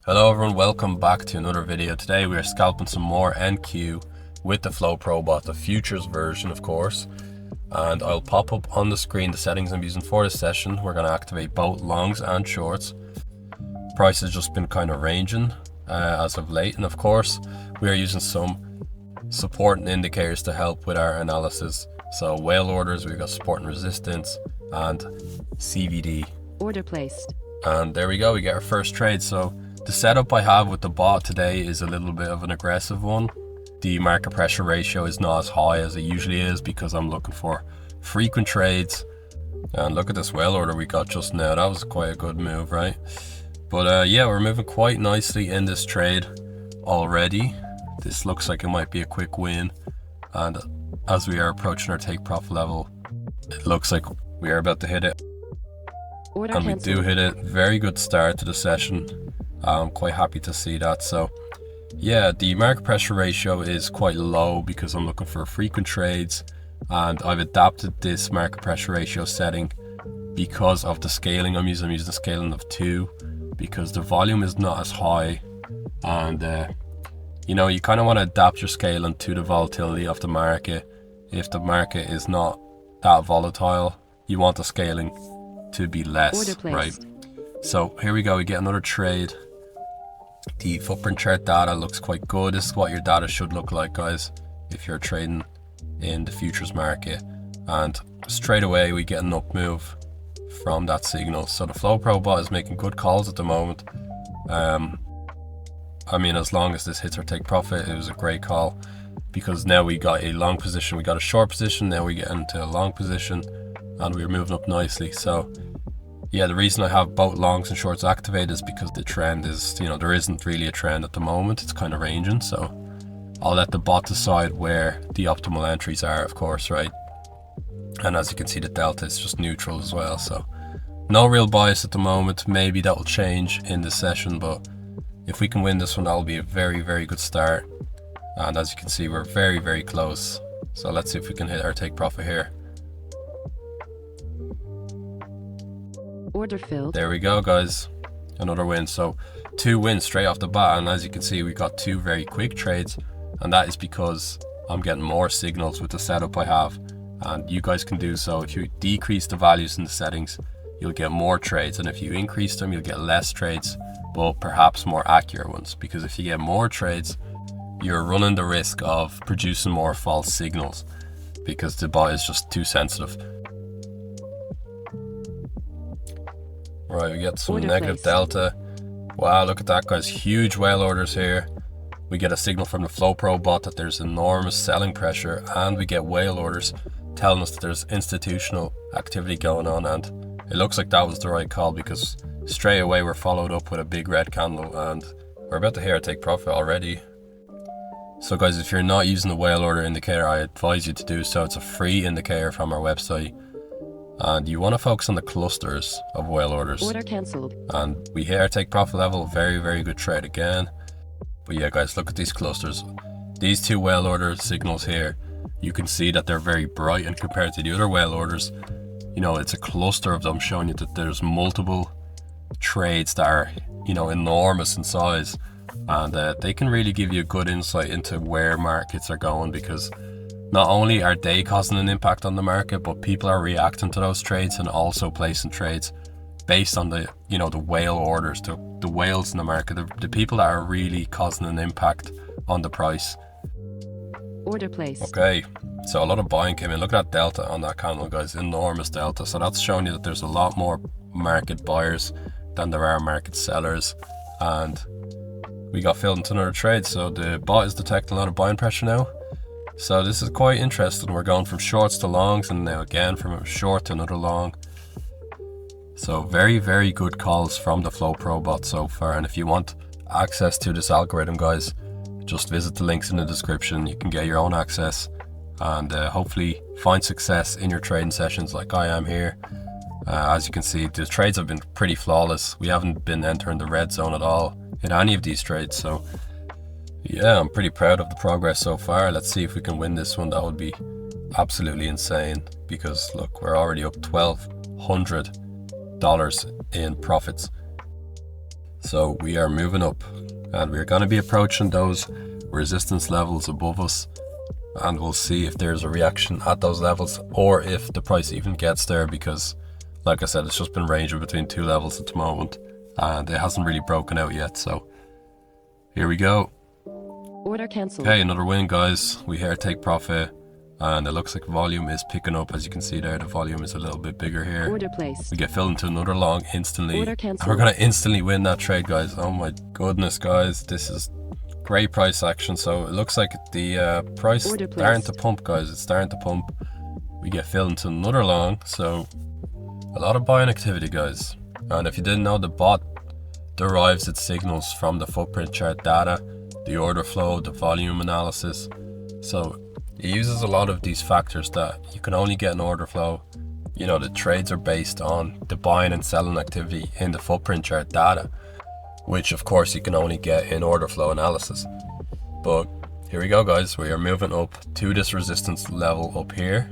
Hello everyone, welcome back to another video. Today we are scalping some more NQ with the FlowPro bot, the futures version of course. And I'll pop up on the screen the settings I'm using for this session. We're going to activate both longs and shorts. Price has just been kind of ranging as of late, and of course we are using some support and indicators to help with our analysis. So whale orders, we've got support and resistance, and CVD. Order placed. And there we go, we get our first trade. So the setup I have with the bot today is a little bit of an aggressive one. The market pressure ratio is not as high as it usually is because I'm looking for frequent trades. And look at this whale order we got just now. That was quite a good move, right? But yeah, we're moving quite nicely in this trade already. This looks like it might be a quick win. And as we are approaching our take profit level, it looks like we are about to hit it. Order and we do hit it. Very good start to the session. I'm quite happy to see that. So yeah, the market pressure ratio is quite low because I'm looking for frequent trades, and I've adapted this market pressure ratio setting because of the scaling I'm using. I'm using a scaling of 2 because the volume is not as high, and you know, you kind of want to adapt your scaling to the volatility of the market. If the market is not that volatile, you want the scaling to be less, right? So here we go, we get another trade. The footprint chart data looks quite good. This is what your data should look like, guys, if you're trading in the futures market. And straight away we get an up move from that signal. So the FlowPro bot is making good calls at the moment. I mean, as long as this hits our take profit, it was a great call, because now we got a long position, we got a short position, now we get into a long position, and we're moving up nicely. So yeah, the reason I have both longs and shorts activated is because the trend is, you know, there isn't really a trend at the moment. It's kind of ranging, so I'll let the bot decide where the optimal entries are, of course, right? And as you can see, the delta is just neutral as well, so no real bias at the moment. Maybe that will change in this session, but if we can win this one, that'll be a very, very good start. And as you can see, we're very, very close. So let's see if we can hit our take profit here. Order filled. There we go, guys, another win. So 2 wins straight off the bat, and as you can see, we got 2 very quick trades, and that is because I'm getting more signals with the setup I have, and you guys can do so. If you decrease the values in the settings, you'll get more trades, and if you increase them, you'll get less trades, but perhaps more accurate ones, because if you get more trades, you're running the risk of producing more false signals because the bot is just too sensitive. Right, we get some Order negative placed. delta. Wow, look at that, guys. Huge whale orders here. We get a signal from the FlowPro bot that there's enormous selling pressure, and we get whale orders telling us that there's institutional activity going on, and it looks like that was the right call, because straight away we're followed up with a big red candle, and we're about to hit our take profit already. So guys, if you're not using the whale order indicator, I advise you to do so. It's a free indicator from our website. And you want to focus on the clusters of whale orders. Order cancelled. And we hit our take profit level. Very, very good trade again. But yeah, guys, look at these clusters. These 2 whale order signals here, you can see that they're very bright, and compared to the other whale orders, you know, it's a cluster of them showing you that there's multiple trades that are, you know, enormous in size, and they can really give you a good insight into where markets are going, because not only are they causing an impact on the market, but people are reacting to those trades and also placing trades based on the, you know, the whale orders, the whales in the market, the people that are really causing an impact on the price. Order placed. Okay, so a lot of buying came in. Look at that delta on that candle, guys. Enormous delta. So that's showing you that there's a lot more market buyers than there are market sellers, and we got filled into another trade. So the bot is detecting a lot of buying pressure now. So this is quite interesting. We're going from shorts to longs, and now again from a short to another long. So very, very good calls from the FlowPro bot so far. And if you want access to this algorithm, guys, just visit the links in the description. You can get your own access and hopefully find success in your trading sessions like I am here. As you can see, the trades have been pretty flawless. We haven't been entering the red zone at all in any of these trades. So yeah, I'm pretty proud of the progress so far. Let's see if we can win this one. That would be absolutely insane, because look, we're already up $1,200 in profits. So we are moving up, and we're going to be approaching those resistance levels above us, and we'll see if there's a reaction at those levels or if the price even gets there, because like I said, it's just been ranging between two levels at the moment and it hasn't really broken out yet. So here we go. Order cancelled. Okay, another win, guys. We here take profit, and it looks like volume is picking up. As you can see there, the volume is a little bit bigger here. Order placed. We get filled into another long instantly. Order And cancelled. we're going to instantly win that trade, guys. Oh my goodness, guys. This is great price action. So it looks like the price is Order starting placed. to pump, guys. It's starting to pump. We get filled into another long. So a lot of buying activity, guys. And if you didn't know, the bot derives its signals from the footprint chart data, the order flow, the volume analysis. So it uses a lot of these factors that you can only get in order flow. You know, the trades are based on the buying and selling activity in the footprint chart data, which of course you can only get in order flow analysis. But here we go, guys. We are moving up to this resistance level up here,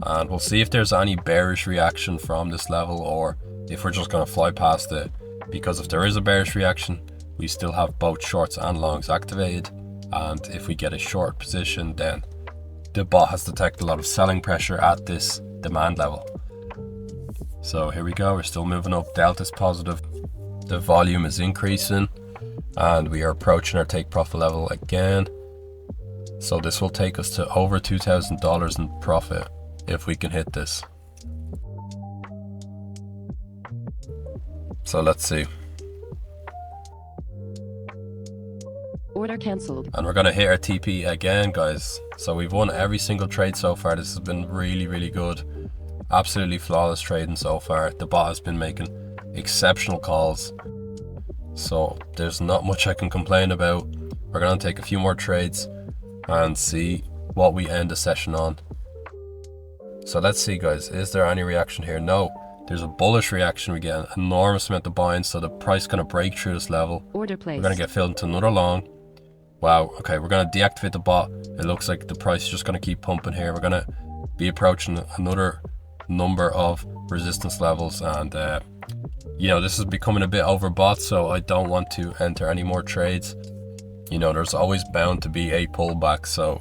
and we'll see if there's any bearish reaction from this level or if we're just going to fly past it. Because if there is a bearish reaction, we still have both shorts and longs activated, and if we get a short position, then the bot has detected a lot of selling pressure at this demand level. So here we go, we're still moving up. Delta's positive, the volume is increasing, and we are approaching our take profit level again. So this will take us to over $2,000 in profit if we can hit this. So let's see. Order cancelled. And we're going to hit our TP again, guys. So we've won every single trade so far. This has been really, really good. Absolutely flawless trading so far. The bot has been making exceptional calls. So there's not much I can complain about. We're going to take a few more trades and see what we end the session on. So let's see, guys. Is there any reaction here? No. There's a bullish reaction. We get an enormous amount of buying. So the price going to break through this level. Order We're placed. going to get filled into another long. Wow, okay, we're going to deactivate the bot. It looks like the price is just going to keep pumping here. We're going to be approaching another number of resistance levels, and you know, this is becoming a bit overbought, so I don't want to enter any more trades. You know, there's always bound to be a pullback, so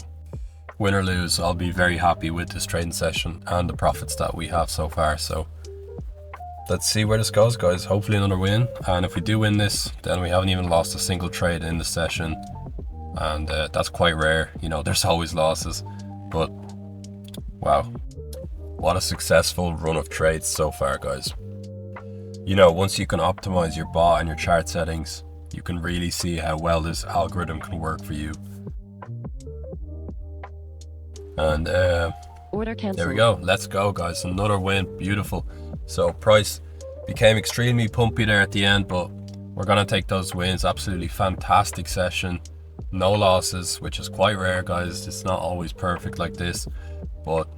win or lose, I'll be very happy with this trading session and the profits that we have so far. So let's see where this goes, guys. Hopefully another win, and if we do win this, then we haven't even lost a single trade in the session. And that's quite rare. You know, there's always losses, but wow, what a successful run of trades so far, guys. You know, once you can optimize your bot and your chart settings, you can really see how well this algorithm can work for you. And Order cancelled. there we go. Let's go, guys. Another win. Beautiful. So price became extremely pumpy there at the end, but we're gonna take those wins. Absolutely fantastic session. No losses, which is quite rare, guys. It's not always perfect like this, but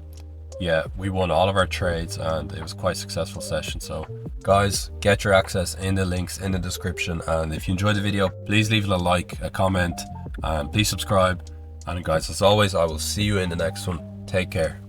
yeah, we won all of our trades and it was quite a successful session. So guys, get your access in the links in the description, and if you enjoyed the video, please leave a like, a comment, and please subscribe. And guys, as always, I will see you in the next one. Take care.